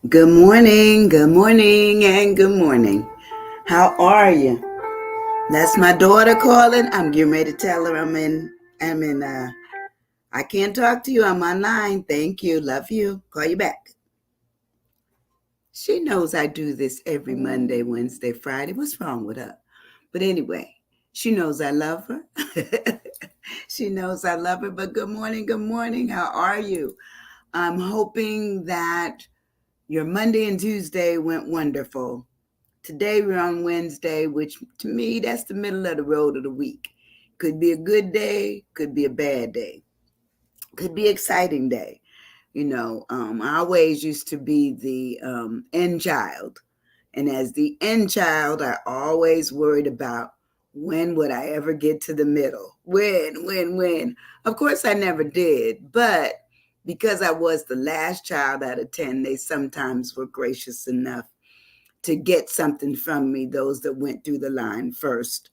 Good morning, and good morning. How are you? That's my daughter calling. I'm getting ready to tell her I'm in. I can't talk to you. I'm online. Thank you. Love you. Call you back. She knows I do this every Monday, Wednesday, Friday. What's wrong with her? But anyway, she knows I love her. She knows I love her. But good morning. Good morning. How are you? I'm hoping that your Monday and Tuesday went wonderful. Today we're on Wednesday, which to me, that's the middle of the road of the week. Could be a good day, could be a bad day, could be an exciting day. I always used to be the end child. And as the end child, I always worried about when would I ever get to the middle? When? Of course, I never did. But because I was the last child out of 10, they sometimes were gracious enough to get something from me, those that went through the line first.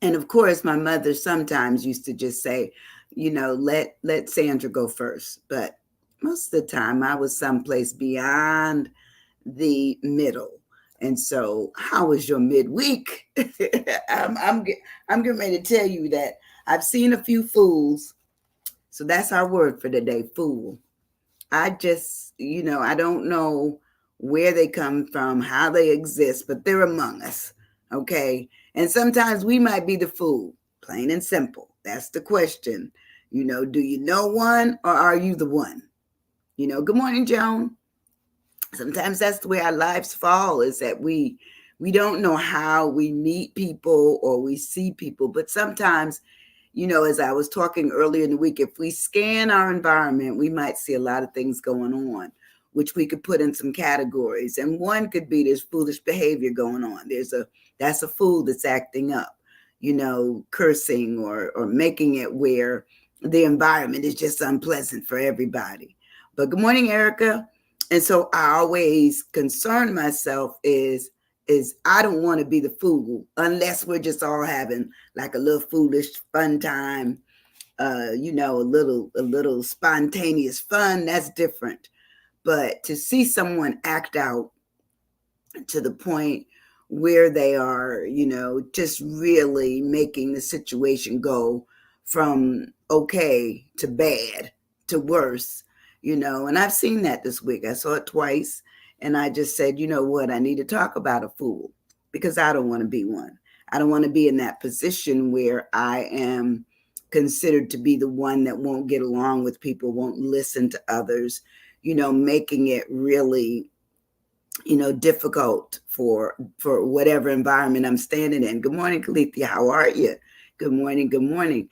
And of course, my mother sometimes used to just say, let Sandra go first. But most of the time, I was someplace beyond the middle. And so, how was your midweek? I'm getting ready to tell you that I've seen a few fools. So that's our word for today, fool. I just, I don't know where they come from, how they exist, but they're among us. Okay. And sometimes we might be the fool, plain and simple. That's the question. Do you know one or are you the one? Good morning, Joan. Sometimes that's the way our lives fall, is that we don't know how we meet people or we see people, but sometimes, as I was talking earlier in the week, if we scan our environment, we might see a lot of things going on, which we could put in some categories. And one could be there's foolish behavior going on. That's a fool that's acting up, cursing or making it where the environment is just unpleasant for everybody. But good morning, Erica. And so I always concern myself is I don't want to be the fool unless we're just all having like a little foolish fun time, a little spontaneous fun. That's different. But to see someone act out to the point where they are, just really making the situation go from okay to bad to worse, and I've seen that this week. I saw it twice, and I just said, you know what, I need to talk about a fool because I don't want to be one. I don't want to be in that position where I am considered to be the one that won't get along with people, won't listen to others, making it really difficult for whatever environment I'm standing in. Good morning, Kalithia. How are you? Good morning. Good morning.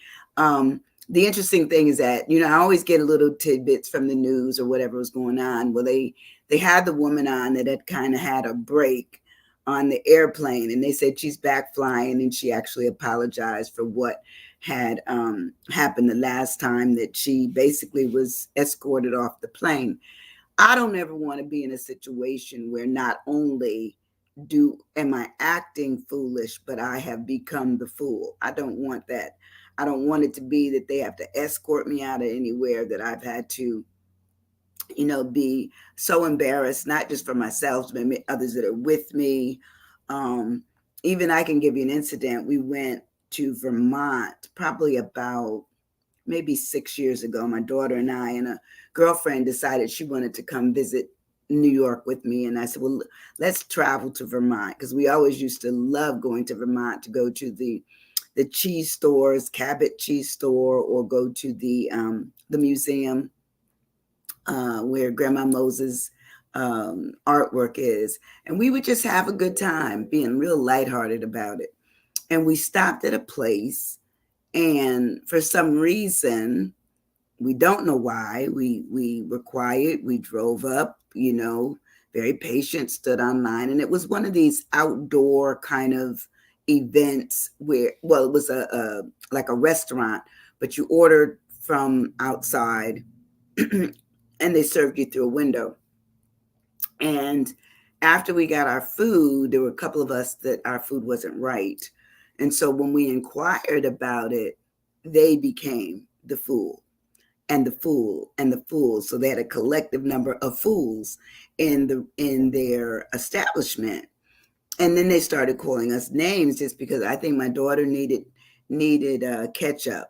The interesting thing is that I always get a little tidbits from the news or whatever was going on. Well, they had the woman on that had kind of had a break on the airplane, and they said she's back flying, and she actually apologized for what had happened the last time that she basically was escorted off the plane. I don't ever want to be in a situation where not only do am I acting foolish, but I have become the fool. I don't want that. I don't want it to be that they have to escort me out of anywhere, that I've had to, be so embarrassed, not just for myself, but others that are with me. Um, Even I can give you an incident. We went to Vermont probably about maybe 6 years ago. My daughter and I and a girlfriend decided she wanted to come visit New York with me. And I said, well, let's travel to Vermont, because we always used to love going to Vermont to go to the cheese stores, Cabot Cheese Store, or go to the museum where Grandma Moses artwork is. And we would just have a good time, being real lighthearted about it. And we stopped at a place, and for some reason, we don't know why, we were quiet. We drove up, very patient, stood online, and it was one of these outdoor kind of events where, well, it was a like a restaurant, but you ordered from outside and they served you through a window. And after we got our food, there were a couple of us that our food wasn't right. And so when we inquired about it, they became the fool. and the fool and the fools. So they had a collective number of fools in their establishment. And then they started calling us names just because I think my daughter needed ketchup,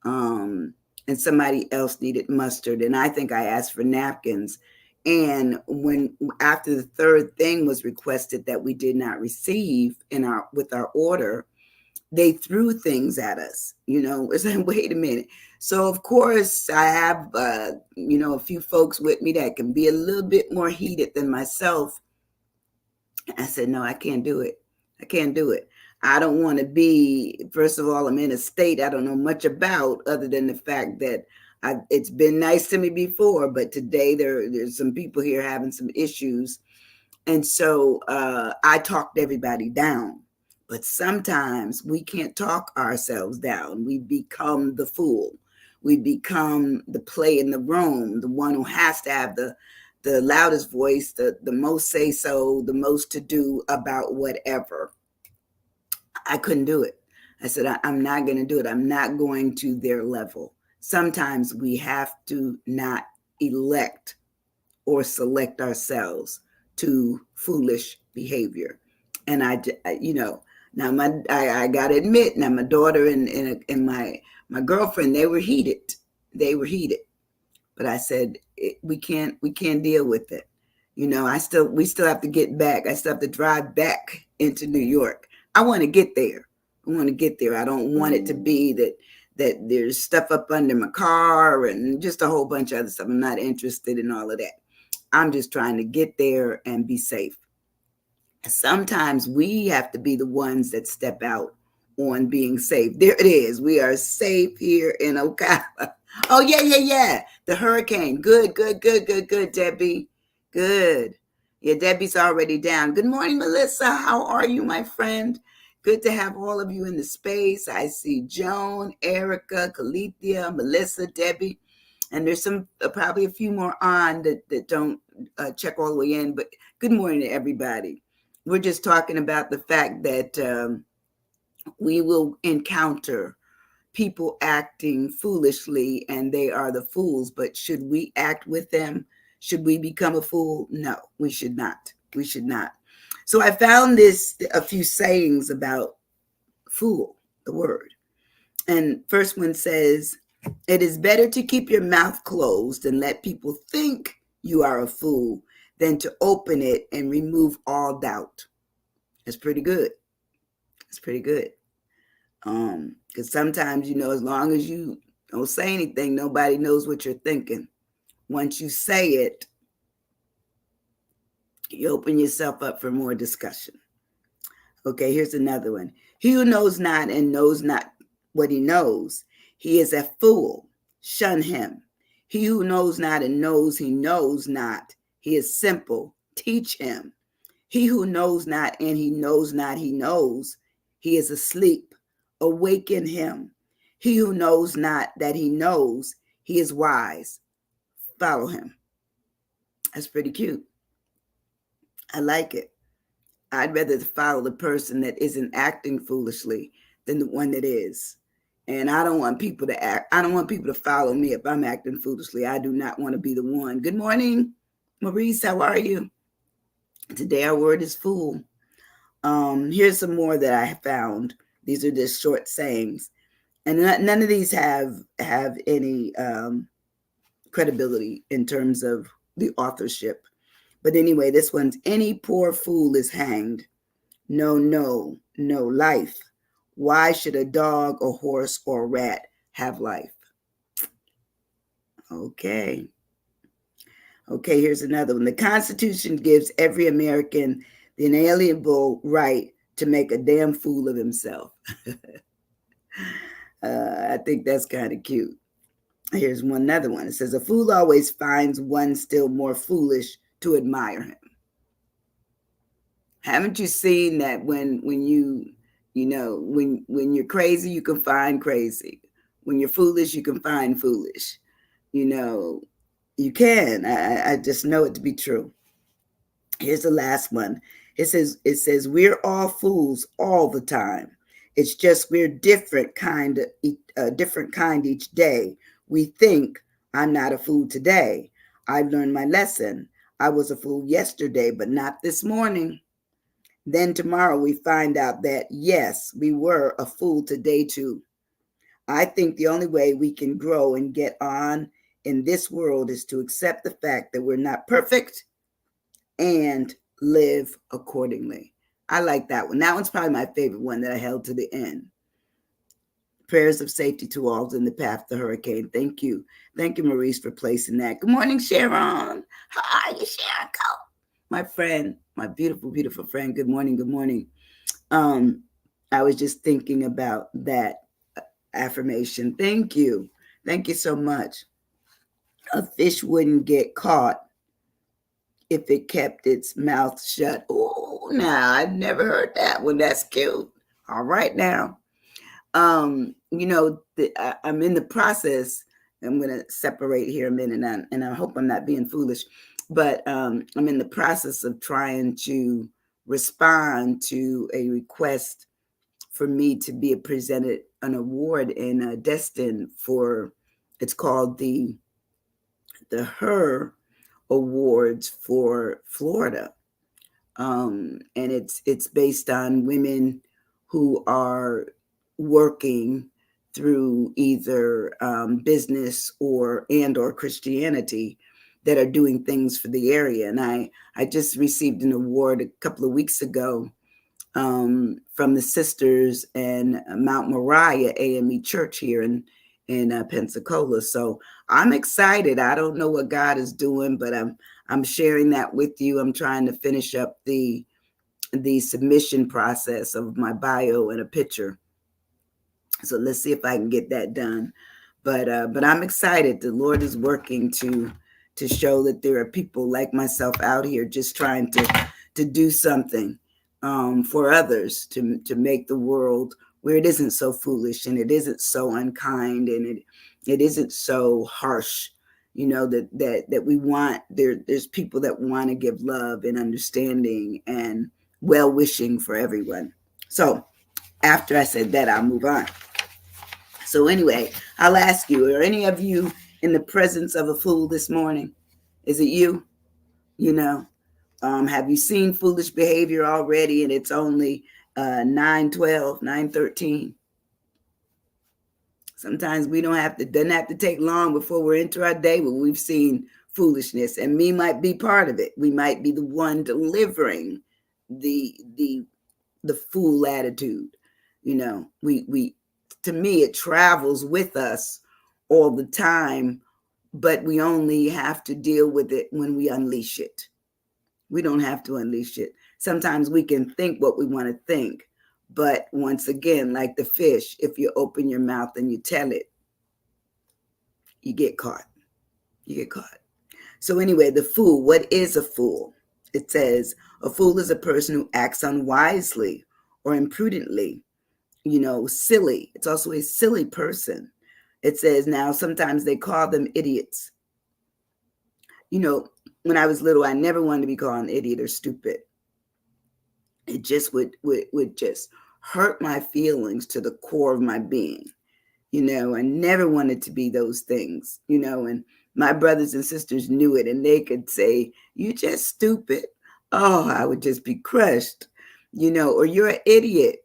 and somebody else needed mustard, and I think I asked for napkins. And when after the third thing was requested that we did not receive in our with our order, they threw things at us. It's like, wait a minute. So of course I have a few folks with me that can be a little bit more heated than myself. I said, no, I can't do it. I can't do it. I don't want to be, first of all, I'm in a state I don't know much about other than the fact that it's been nice to me before, but today there's some people here having some issues. And so I talked everybody down. But sometimes we can't talk ourselves down. We become the fool. We become the play in the room, the one who has to have the loudest voice, the most say so, the most to do about whatever. I couldn't do it. I said, I'm not going to do it. I'm not going to their level. Sometimes we have to not elect or select ourselves to foolish behavior. And now I got to admit, now my daughter and my girlfriend, they were heated. They were heated. But I said, we can't deal with it. We still have to get back. I still have to drive back into New York. I want to get there. I don't want it to be that there's stuff up under my car and just a whole bunch of other stuff. I'm not interested in all of that. I'm just trying to get there and be safe. Sometimes we have to be the ones that step out on being safe. There it is. We are safe here in Ocala. Oh, yeah. The hurricane. Good, Debbie. Good. Yeah, Debbie's already down. Good morning, Melissa. How are you, my friend? Good to have all of you in the space. I see Joan, Erica, Calethea, Melissa, Debbie. And there's some probably a few more on that don't check all the way in. But good morning to everybody. We're just talking about the fact that we will encounter people acting foolishly, and they are the fools. But should we act with them? Should we become a fool? No, we should not. We should not. So I found a few sayings about fool, the word. And first one says, it is better to keep your mouth closed and let people think you are a fool than to open it and remove all doubt. That's pretty good. It's pretty good. Because sometimes, as long as you don't say anything, nobody knows what you're thinking. Once you say it, you open yourself up for more discussion. Okay, here's another one. He who knows not and knows not what he knows, he is a fool. Shun him. He who knows not and knows he knows not, he is simple. Teach him. He who knows not and he knows not he knows, he is asleep. Awaken him. He who knows not that he knows, he is wise. Follow him. That's pretty cute. I like it. I'd rather follow the person that isn't acting foolishly than the one that is. And I don't want people to follow me if I'm acting foolishly. I do not want to be the one. Good morning, Maurice. How are you? Today our word is fool. Here's some more that I found. These are just short sayings. And none of these have any credibility in terms of the authorship. But anyway, this one's, any poor fool is hanged. No life. Why should a dog, a horse, or a rat have life? Okay, here's another one. The Constitution gives every American the inalienable right to make a damn fool of himself. I think that's kind of cute. Here's another one. It says, a fool always finds one still more foolish to admire him. Haven't you seen that when you're crazy, you can find crazy. When you're foolish, you can find foolish. You can. I just know it to be true. Here's the last one. It says we're all fools all the time. It's just we're different kind each day. We think I'm not a fool today. I've learned my lesson. I was a fool yesterday, but not this morning. Then tomorrow we find out that, yes, we were a fool today too. I think the only way we can grow and get on in this world is to accept the fact that we're not perfect and live accordingly. I like that one. That one's probably my favorite one that I held to the end. Prayers of safety to all in the path of the hurricane. Thank you. Thank you, Maurice, for placing that. Good morning, Sharon. How are you, Sharon? My friend, my beautiful, beautiful friend. Good morning. Good morning. I was just thinking about that affirmation. Thank you. Thank you so much. A fish wouldn't get caught if it kept its mouth shut. Oh, now I've never heard that one. That's cute. All right now. I'm in the process. I'm going to separate here a minute, and I hope I'm not being foolish, but I'm in the process of trying to respond to a request for me to be presented an award in Destin for, it's called the Her Awards for Florida. And it's based on women who are working through either business or Christianity that are doing things for the area. And I just received an award a couple of weeks ago from the sisters in Mount Moriah AME Church here in Pensacola. So I'm excited. I don't know what God is doing, but I'm sharing that with you. I'm trying to finish up the submission process of my bio and a picture. So let's see if I can get that done. But I'm excited. The Lord is working to show that there are people like myself out here just trying to do something for others, to make the world where it isn't so foolish and it isn't so unkind and it isn't so harsh. You know, that we want there's people that want to give love and understanding and well-wishing for everyone. So after I said that, I'll move on. So anyway, I'll ask you, are any of you in the presence of a fool this morning? Is it you? You know, have you seen foolish behavior already and it's only 9:12, 9:13? Sometimes we doesn't have to take long before we're into our day when we've seen foolishness, and me might be part of it. We might be the one delivering the fool attitude. You know, we to me it travels with us all the time, but we only have to deal with it when we unleash it. We don't have to unleash it. Sometimes we can think what we want to think, but once again, like the fish, if you open your mouth and you tell it, you get caught. You get caught. So anyway, the fool, what is a fool? It says a fool is a person who acts unwisely or imprudently, silly. It's also a silly person. It says now sometimes they call them idiots. When I was little, I never wanted to be called an idiot or stupid. It just would just hurt my feelings to the core of my being. I never wanted to be those things, and my brothers and sisters knew it, and they could say, "You just stupid." Oh, I would just be crushed, or "You're an idiot."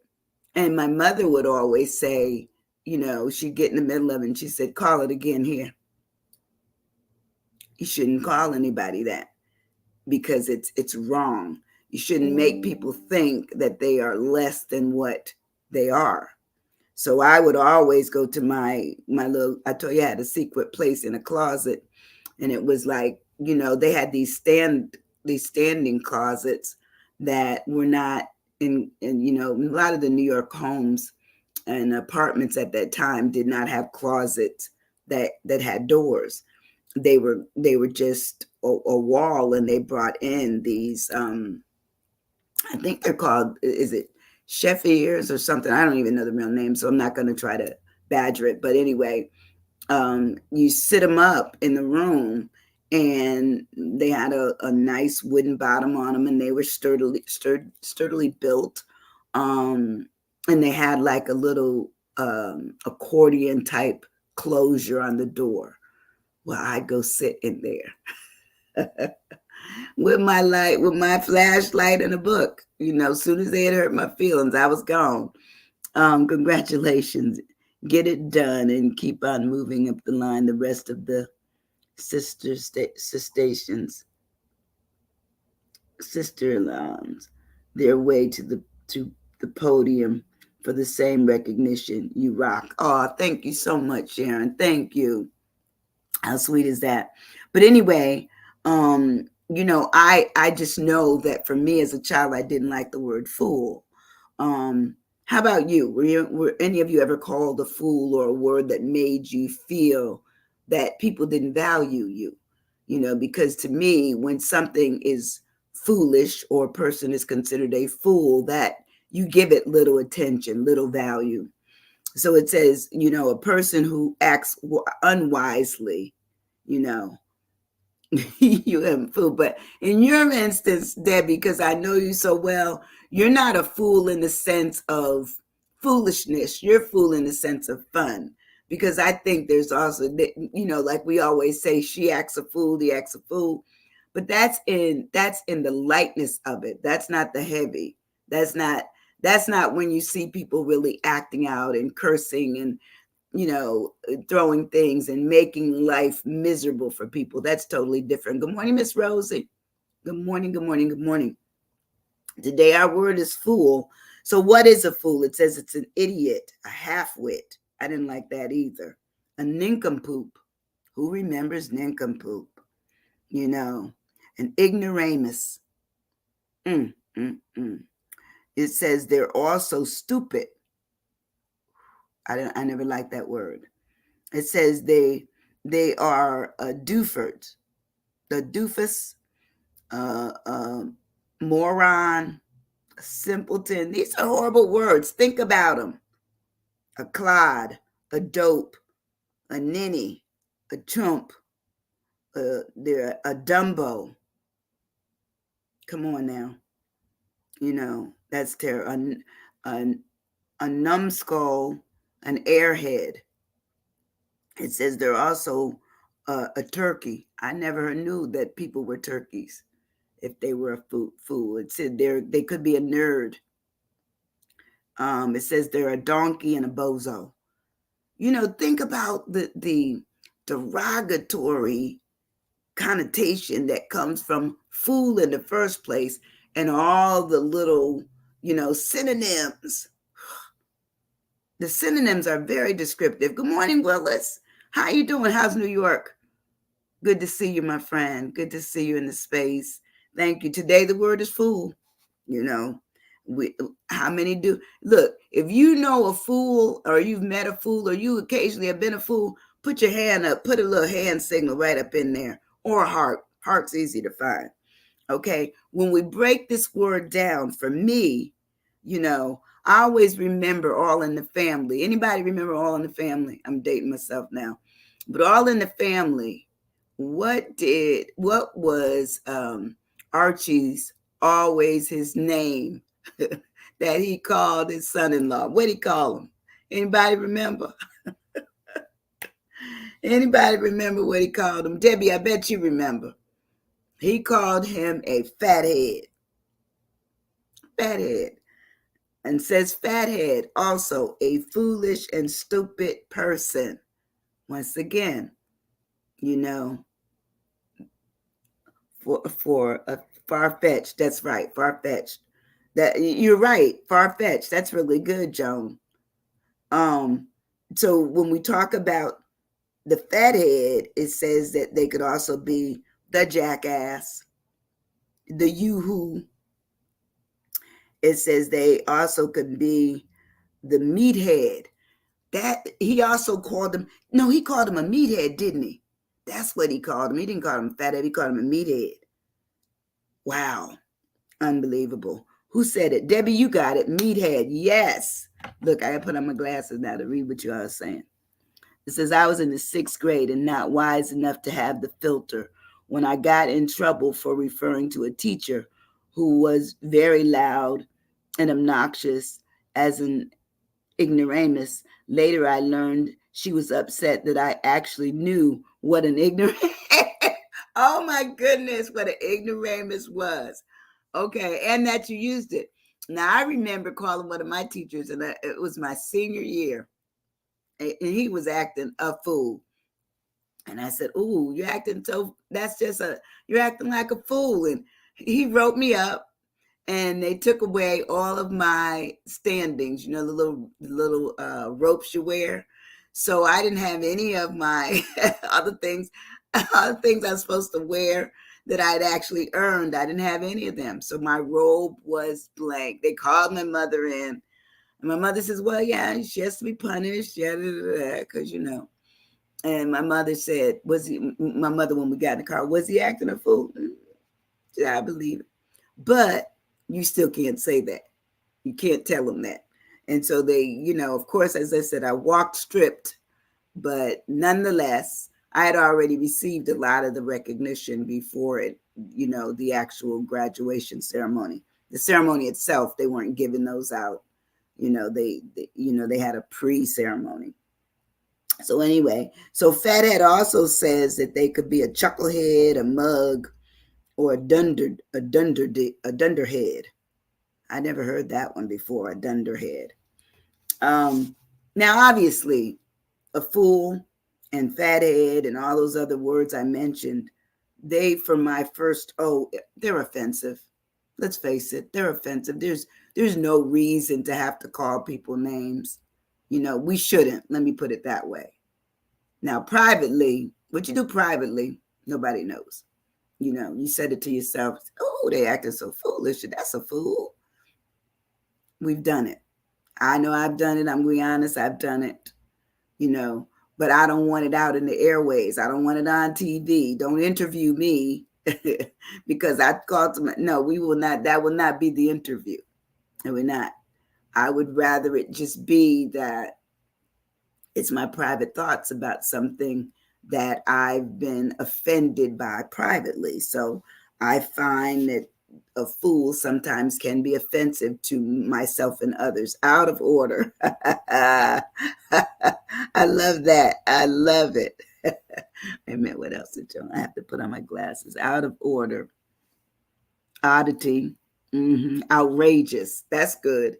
And my mother would always say, she'd get in the middle of it and she said, "Call it again here. You shouldn't call anybody that because it's wrong. You shouldn't make people think that they are less than what they are." So I would always go to my little, I told you I had a secret place in a closet, and it was like, they had these standing closets that were not in a lot of the New York homes and apartments at that time did not have closets that had doors. They were just a wall, and they brought in these I think they're called, is it chef ears or something? I don't even know the real name, so I'm not going to try to badger it. But anyway, you sit them up in the room, and they had a nice wooden bottom on them, and they were sturdily built. And they had like a little accordion type closure on the door. Well, I'd go sit in there with my light, with my flashlight and a book. As soon as they had hurt my feelings, I was gone. Congratulations. Get it done and keep on moving up the line. The rest of the sister-in-laws, their way to the podium for the same recognition. You rock. Oh, thank you so much, Sharon. Thank you. How sweet is that? But anyway, I just know that for me as a child, I didn't like the word fool. How about you? Were any of you ever called a fool, or a word that made you feel that people didn't value you? Because to me, when something is foolish or a person is considered a fool, that you give it little attention, little value. So it says, a person who acts unwisely, you know, you haven't fooled. But in your instance, Debbie, because I know you so well, you're not a fool in the sense of foolishness. You're a fool in the sense of fun. Because I think there's also, like we always say, she acts a fool, he acts a fool. But that's in the lightness of it. That's not the heavy. That's not when you see people really acting out and cursing and throwing things and making life miserable for people. That's totally different. Good morning, Miss Rosie. Good morning, good morning, good morning. Today our word is fool. So what is a fool? It says it's an idiot, a half-wit. I didn't like that either. A nincompoop. Who remembers nincompoop? An ignoramus. Mm, mm, mm. It says they're also stupid. I never liked that word. It says they are a doofert, the doofus, moron, a simpleton. These are horrible words. Think about them. A clod, a dope, a ninny, a chump, they're a Dumbo. Come on now. That's terrible. A numbskull, an airhead. It says they're also a turkey. I never knew that people were turkeys if they were a fool. It said they could be a nerd. It says they're a donkey and a bozo. Think about the derogatory connotation that comes from fool in the first place, and all the little, synonyms. The synonyms are very descriptive. Good morning, Willis. How you doing? How's New York? Good to see you, my friend. Good to see you in the space. Thank you. Today the word is fool. How many do look? If you know a fool, or you've met a fool, or you occasionally have been a fool, put your hand up. Put a little hand signal right up in there, or a heart. Heart's easy to find. Okay. When we break this word down, for me, I always remember All in the Family. Anybody remember All in the Family? I'm dating myself now. But All in the Family, what was Archie's always his name that he called his son-in-law? What did he call him? Anybody remember? Anybody remember what he called him? Debbie, I bet you remember. He called him a fathead. Fathead. And says fathead, also a foolish and stupid person. Once again, for a far-fetched. That's right, far-fetched. That you're right, far-fetched. That's really good, Joan. So when we talk about the fathead, it says that they could also be the jackass, the yoo-hoo. It says they also could be the meathead. That he also called him. No, he called him a meathead, didn't he? That's what he called him. He didn't call him a fathead. He called him a meathead. Wow, unbelievable. Who said it? Debbie, you got it. Meathead. Yes. Look, I put on my glasses now to read what you are saying. It says, I was in the 6th grade and not wise enough to have the filter when I got in trouble for referring to a teacher who was very loud and obnoxious as an ignoramus. Later, I learned she was upset that I actually knew What an ignorant. Oh my goodness, what an ignoramus was. Okay, and that you used it. Now I remember calling one of my teachers, and it was my senior year, and he was acting a fool. And I said, "Ooh, you're acting so. You're acting like a fool." And he wrote me up, and they took away all of my standings. You know, the little ropes you wear. So I didn't have any of my other things, other things I was supposed to wear that I'd actually earned. I didn't have any of them. So my robe was blank. They called my mother in, and my mother says, "Well, yeah, she has to be punished, yeah, because you know." And my mother said, my mother, when we got in the car, was he acting a fool? Yeah, I believe it. But you still can't say that. You can't tell them that. And so they, of course, as I said, I walked stripped, but nonetheless, I had already received a lot of the recognition before it, the actual graduation ceremony. The ceremony itself, they weren't giving those out. They had a pre-ceremony. So anyway, so fathead also says that they could be a chucklehead, a mug, or a dunderhead. I never heard that one before, a dunderhead. Now, obviously, a fool and fathead and all those other words I mentioned, for my first, they're offensive. Let's face it, they're offensive. There's no reason to have to call people names. We shouldn't. Let me put it that way. Now, privately, what you do privately, nobody knows. You said it to yourself, oh, they acting so foolish. That's a fool. We've done it. I know I've done it. I'm going to be honest. I've done it, but I don't want it out in the airways. I don't want it on TV. Don't interview me because I called them. No, we will not. That will not be the interview. It will not. I would rather it just be that it's my private thoughts about something that I've been offended by privately. So I find that a fool sometimes can be offensive to myself and others. Out of order. I love that. I love it. Wait a minute, what else did you? I have to put on my glasses. Out of order. Oddity. Outrageous. That's good.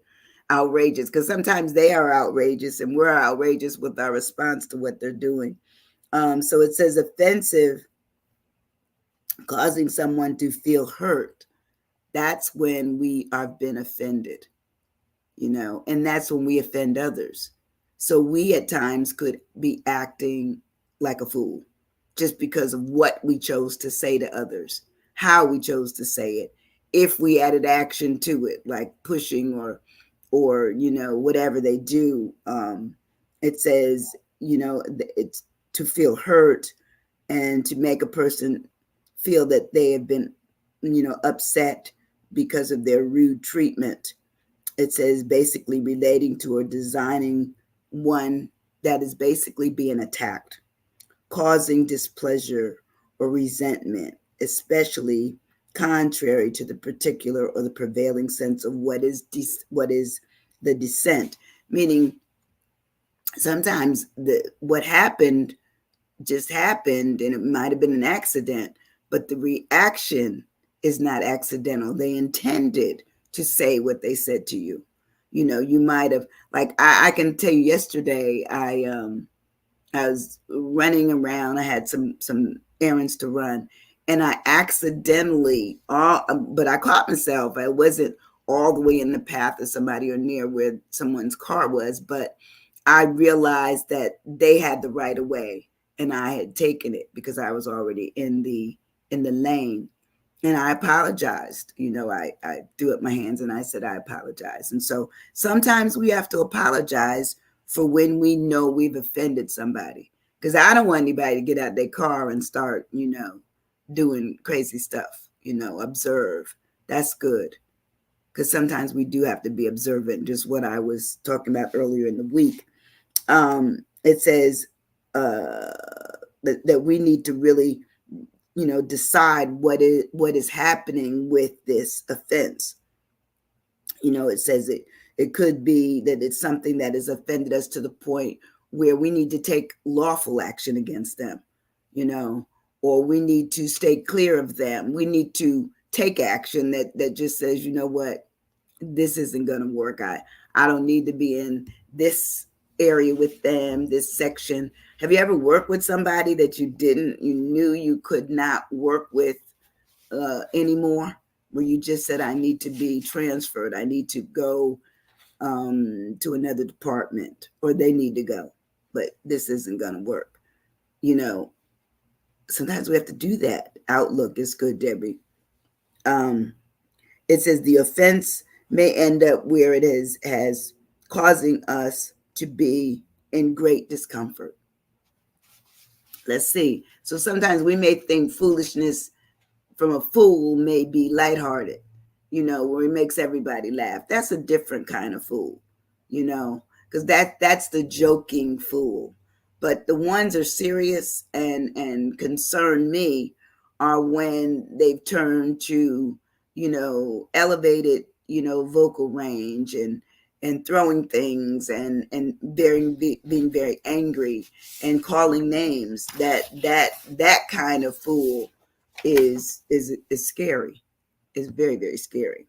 Outrageous, because sometimes they are outrageous and we're outrageous with our response to what they're doing. So it says offensive, causing someone to feel hurt. That's when we have been offended, and that's when we offend others. So we at times could be acting like a fool just because of what we chose to say to others, how we chose to say it, if we added action to it, like pushing or whatever they do. It says, it's to feel hurt and to make a person feel that they have been, upset because of their rude treatment. It says basically relating to or designing one that is basically being attacked, causing displeasure or resentment, especially contrary to the particular or the prevailing sense of what is the dissent. Meaning, sometimes what happened just happened, and it might have been an accident, but the reaction is not accidental. They intended to say what they said to you. You might have, like I can tell you, yesterday I was running around. I had some errands to run, and I accidentally, but I caught myself. I wasn't all the way in the path of somebody or near where someone's car was, but I realized that they had the right of way, and I had taken it because I was already in the lane. And I apologized. I threw up my hands and I said, I apologize. And so sometimes we have to apologize for when we know we've offended somebody. Because I don't want anybody to get out their car and start, doing crazy stuff, observe. That's good. Because sometimes we do have to be observant, just what I was talking about earlier in the week. It says that we need to really, decide what is happening with this offense. It says it could be that it's something that has offended us to the point where we need to take lawful action against them. or we need to stay clear of them. We need to take action that just says, you know what, this isn't going to work. I don't need to be in this area with them, this section. Have you ever worked with somebody that you knew you could not work with anymore, where you just said, I need to be transferred, I need to go to another department, or they need to go, but this isn't going to work? Sometimes we have to do that. Outlook is good, Debbie. It says the offense may end up where it is, as causing us to be in great discomfort. Let's see. So sometimes we may think foolishness from a fool may be lighthearted, where he makes everybody laugh. That's a different kind of fool, because that's the joking fool. But the ones are serious and concern me are when they've turned to, elevated, vocal range and throwing things and being very angry and calling names. That kind of fool is scary. Is very, very scary.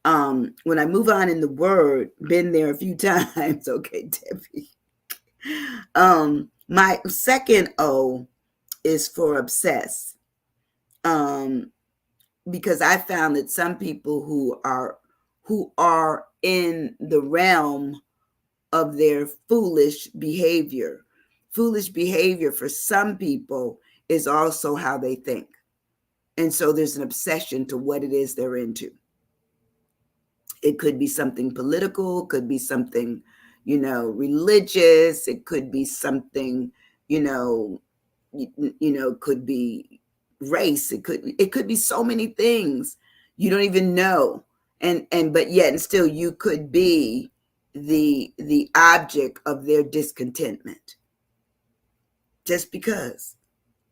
When I move on in the word, been there a few times. Okay, Debbie. My second O is for obsess. Because I found that some people who are in the realm of their foolish behavior for some people is also how they think. And so there's an obsession to what it is they're into. It could be something political, could be something, religious. It could be something, could be race. It could be so many things you don't even know. But yet and still you could be the object of their discontentment. Just because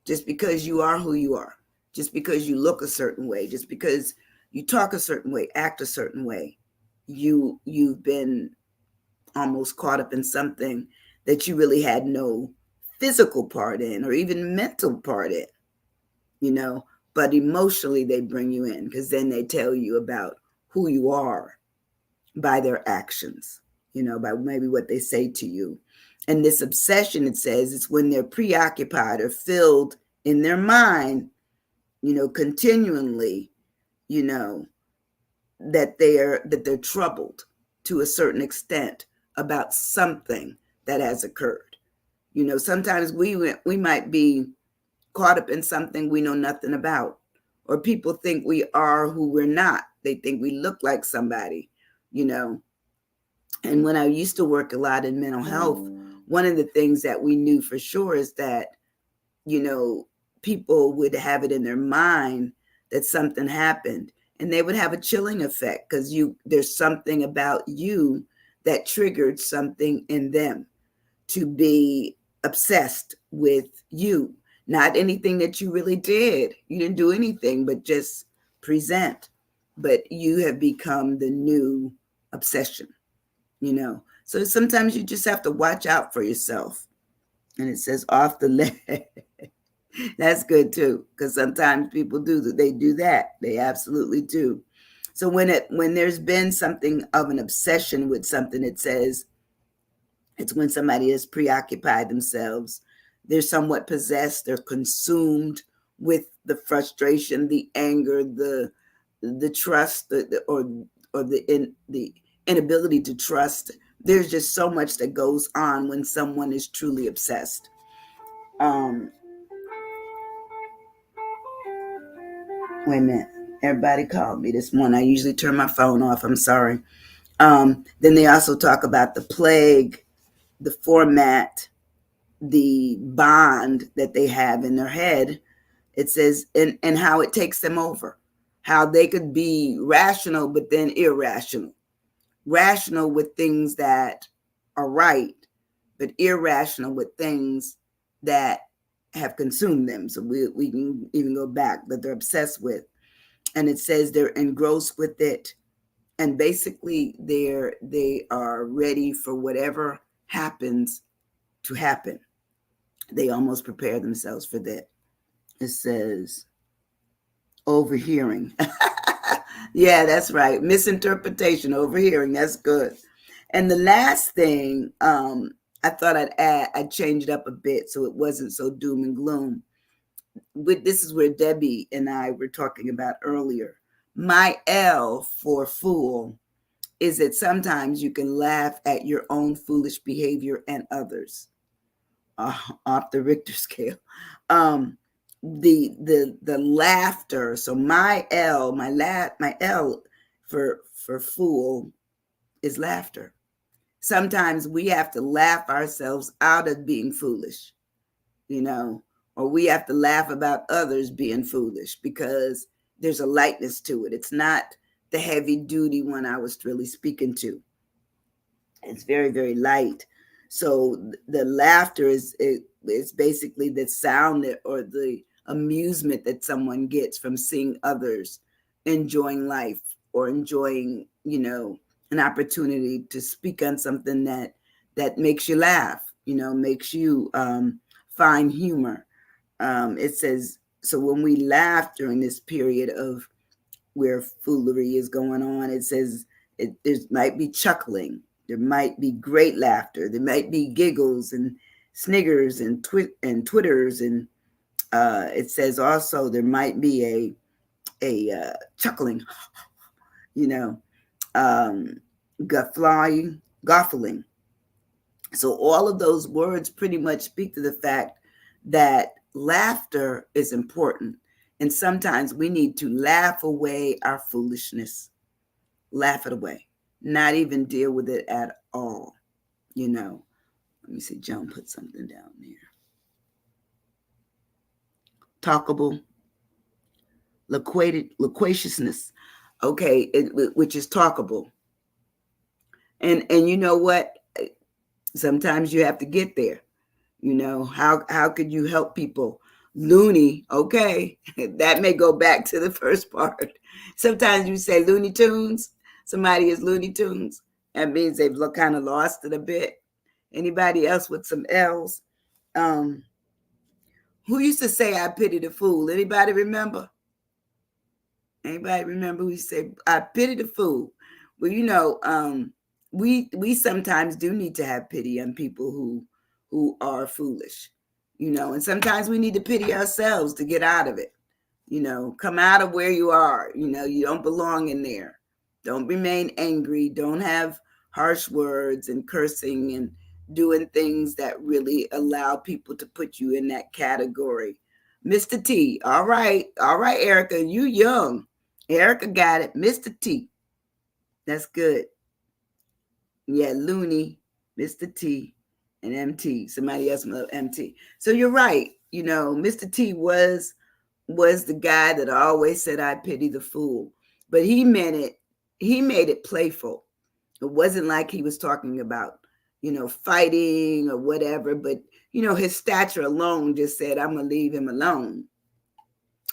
you are who you are. Just because you look a certain way, just because you talk a certain way, act a certain way, you've been almost caught up in something that you really had no physical part in or even mental part in, but emotionally they bring you in because then they tell you about who you are by their actions, by maybe what they say to you. And this obsession, it says, it's when they're preoccupied or filled in their mind, continually, that they're troubled to a certain extent about something that has occurred. Sometimes we might be caught up in something we know nothing about, or people think we are who we're not. They think we look like somebody, And when I used to work a lot in mental health, one of the things that we knew for sure is that, people would have it in their mind that something happened, and they would have a chilling effect because there's something about you that triggered something in them to be obsessed with you. Not anything that you really did. You didn't do anything but just present. But you have become the new obsession, So sometimes you just have to watch out for yourself. And it says off the leg. That's good too, because sometimes people do that. They do that. They absolutely do. So when there's been something of an obsession with something, it says it's when somebody has preoccupied themselves. They're somewhat possessed. They're consumed with the frustration, the anger, the trust, or the inability to trust. There's just so much that goes on when someone is truly obsessed. Wait a minute. Everybody called me this morning. I usually turn my phone off. I'm sorry. Then they also talk about the plague, the format, the bond that they have in their head. It says, and how it takes them over, how they could be rational, but then irrational. Rational with things that are right, but irrational with things that have consumed them. So we can even go back that they're obsessed with. And it says they're engrossed with it. And basically they are ready for whatever happens to happen. They almost prepare themselves for that. It says overhearing. Yeah, that's right. Misinterpretation, overhearing. That's good. And the last thing I thought I'd change it up a bit so it wasn't so doom and gloom. This is where Debbie and I were talking about earlier. My L for fool is that sometimes you can laugh at your own foolish behavior and others off the Richter scale. Um, the laughter. So my L, my L for fool is laughter. Sometimes we have to laugh ourselves out of being foolish, you know, or we have to laugh about others being foolish because there's a lightness to it. It's not the heavy duty one I was really speaking to. It's very, very light. So the laughter is basically the sound or the amusement that someone gets from seeing others enjoying life or enjoying, an opportunity to speak on something that makes you laugh, makes you find humor. It says, so when we laugh during this period of where foolery is going on, it says there might be chuckling, there might be great laughter, there might be giggles and sniggers and twitters, and it says also there might be a chuckling, you know, guffling. So all of those words pretty much speak to the fact that laughter is important. And sometimes we need to laugh away our foolishness, laugh it away, not even deal with it at all. Let me see, Joan put something down there. Talkable, loquaciousness, okay, which is talkable. And you know what? Sometimes you have to get there. How could you help people? Loony, okay, that may go back to the first part. Sometimes you say Looney Tunes, somebody is Looney Tunes. That means they've kind of lost it a bit. Anybody else with some L's? Who used to say I pity the fool? Anybody remember? Anybody remember who said I pity the fool? Well, we sometimes do need to have pity on people who are foolish, and sometimes we need to pity ourselves to get out of it. Come out of where you are. You don't belong in there. Don't remain angry. Don't have harsh words and cursing and doing things that really allow people to put you in that category. Mr. T. All right, Erica, you young. Erica got it. Mr. T. That's good. Yeah, Looney, Mr. T, and MT. Somebody else with MT. So you're right. Mr. T was the guy that always said I pity the fool. But he meant it, he made it playful. It wasn't like he was talking about, fighting or whatever, but his stature alone just said, I'm gonna leave him alone.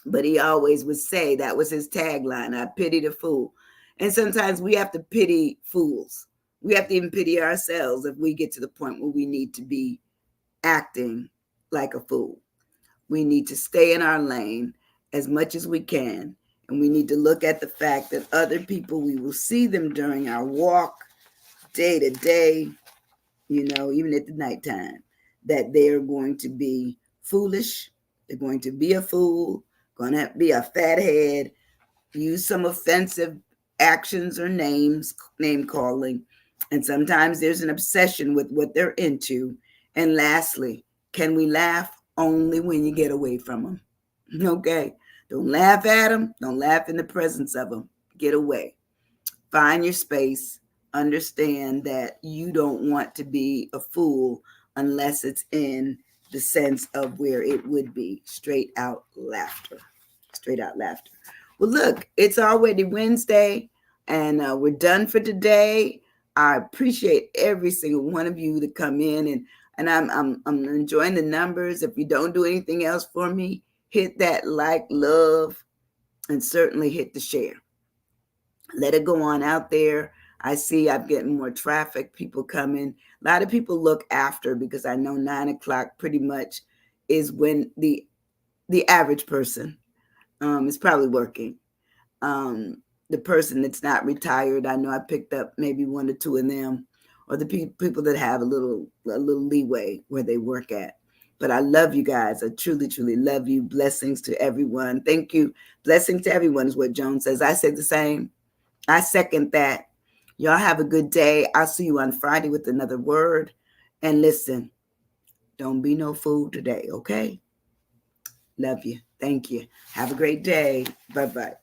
But he always would say that was his tagline, I pity the fool. And sometimes we have to pity fools. We have to even pity ourselves if we get to the point where we need to be acting like a fool. We need to stay in our lane as much as we can. And we need to look at the fact that other people, we will see them during our walk, day to day, even at the nighttime, that they're going to be foolish. They're going to be a fool, going to be a fathead, use some offensive actions or name calling. And sometimes there's an obsession with what they're into. And lastly, can we laugh? Only when you get away from them. Okay? Don't laugh at them. Don't laugh in the presence of them. Get away. Find your space. Understand that you don't want to be a fool unless it's in the sense of where it would be straight out laughter. Straight out laughter. Well, look, it's already Wednesday, and we're done for today. I appreciate every single one of you to come in, and I'm enjoying the numbers. If you don't do anything else for me, hit that like, love, and certainly hit the share. Let it go on out there. I see I'm getting more traffic, people coming. A lot of people look after, because I know 9 o'clock pretty much is when the average person is probably working. The person that's not retired, I know I picked up maybe one or two of them, or the people that have a little leeway where they work at. But I love you guys. I truly, truly love you. Blessings to everyone. Thank you. Blessings to everyone is what Joan says. I say the same. I second that. Y'all have a good day. I'll see you on Friday with another word. And listen, don't be no fool today, okay? Love you. Thank you. Have a great day. Bye-bye.